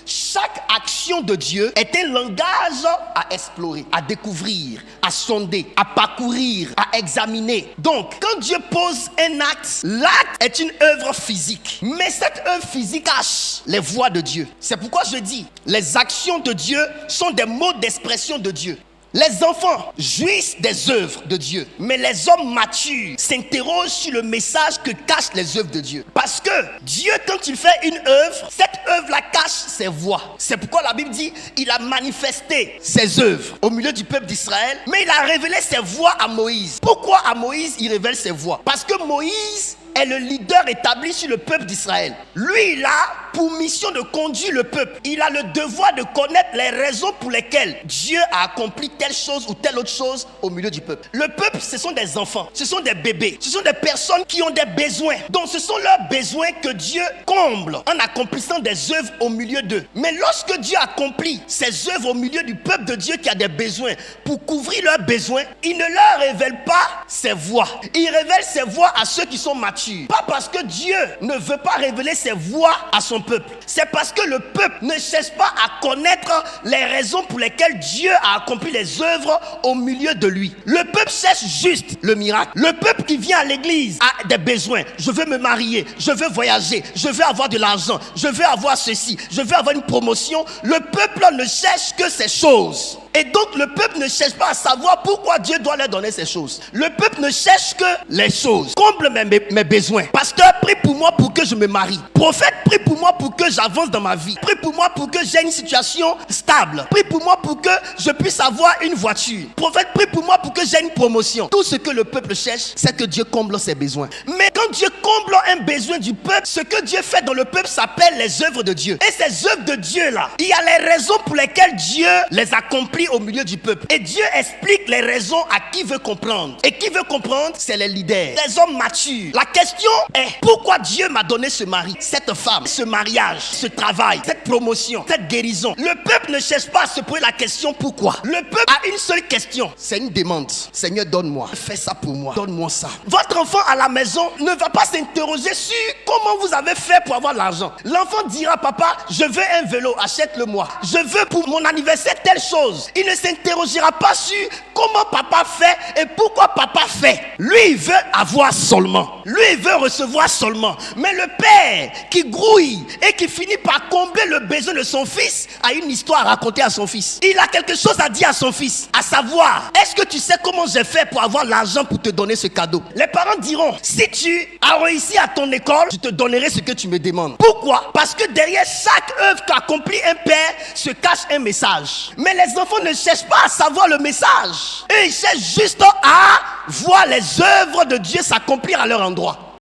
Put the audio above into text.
Chaque action de Dieu est un langage à explorer, à découvrir, à sonder, à parcourir, à examiner. Donc, quand Dieu pose un acte, l'acte est une œuvre physique. Mais cette œuvre physique cache les voies de Dieu. C'est pourquoi je dis, les actions de Dieu sont des mots d'expression de Dieu. Les enfants jouissent des œuvres de Dieu, mais les hommes matures s'interrogent sur le message que cachent les œuvres de Dieu. Parce que Dieu, quand il fait une œuvre, cette œuvre-là cache ses voies. C'est pourquoi la Bible dit, il a manifesté ses œuvres au milieu du peuple d'Israël, mais il a révélé ses voies à Moïse. Pourquoi à Moïse, il révèle ses voies? Parce que Moïse est le leader établi sur le peuple d'Israël. Lui, il a pour mission de conduire le peuple. Il a le devoir de connaître les raisons pour lesquelles Dieu a accompli telle chose ou telle autre chose au milieu du peuple. Le peuple, ce sont des enfants, ce sont des bébés, ce sont des personnes qui ont des besoins. Donc ce sont leurs besoins que Dieu comble en accomplissant des œuvres au milieu d'eux. Mais lorsque Dieu accomplit ses œuvres au milieu du peuple de Dieu qui a des besoins, pour couvrir leurs besoins, il ne leur révèle pas ses voies. Il révèle ses voies à ceux qui sont matures. Pas parce que Dieu ne veut pas révéler ses voies à son peuple. C'est parce que le peuple ne cherche pas à connaître les raisons pour lesquelles Dieu a accompli les œuvres au milieu de lui. Le peuple cherche juste le miracle. Le peuple qui vient à l'église a des besoins. Je veux me marier, je veux voyager, je veux avoir de l'argent, je veux avoir ceci, je veux avoir une promotion. Le peuple ne cherche que ces choses. Et donc le peuple ne cherche pas à savoir pourquoi Dieu doit leur donner ces choses. Le peuple ne cherche que les choses. Comble mes besoins. Pasteur, prie pour moi pour que je me marie. Prophète, prie pour moi pour que j'avance dans ma vie. Prie pour moi pour que j'ai une situation stable. Prie pour moi pour que je puisse avoir une voiture. Prophète, prie pour moi pour que j'ai une promotion. Tout ce que le peuple cherche, c'est que Dieu comble ses besoins. Mais quand Dieu comble un besoin du peuple, ce que Dieu fait dans le peuple s'appelle les œuvres de Dieu. Et ces œuvres de Dieu là, il y a les raisons pour lesquelles Dieu les accomplit au milieu du peuple. Et Dieu explique les raisons à qui veut comprendre. Et qui veut comprendre, c'est les leaders, les hommes matures. La question est, pourquoi Dieu m'a donné ce mari, cette femme, ce mariage, ce travail, cette promotion, cette guérison? Le peuple ne cherche pas à se poser la question pourquoi. Le peuple a une seule question, c'est une demande. Seigneur, donne-moi, fais ça pour moi, donne-moi ça. Votre enfant à la maison ne va pas s'interroger sur comment vous avez fait pour avoir l'argent. L'enfant dira, papa, je veux un vélo, achète-le-moi. Je veux pour mon anniversaire telle chose. Il ne s'interrogera pas sur comment papa fait et pourquoi papa fait. Lui, il veut avoir seulement. Lui, il veut recevoir seulement. Mais le père qui grouille et qui finit par combler le besoin de son fils a une histoire à raconter à son fils. Il a quelque chose à dire à son fils, à savoir, est-ce que tu sais comment j'ai fait pour avoir l'argent pour te donner ce cadeau? Les parents diront, si tu as réussi à ton école, je te donnerai ce que tu me demandes. Pourquoi? Parce que derrière chaque œuvre qu'accomplit un père se cache un message. Mais les enfants ne cherchent pas à savoir le message. Eux, ils cherchent juste à voir les œuvres de Dieu s'accomplir à leur endroit.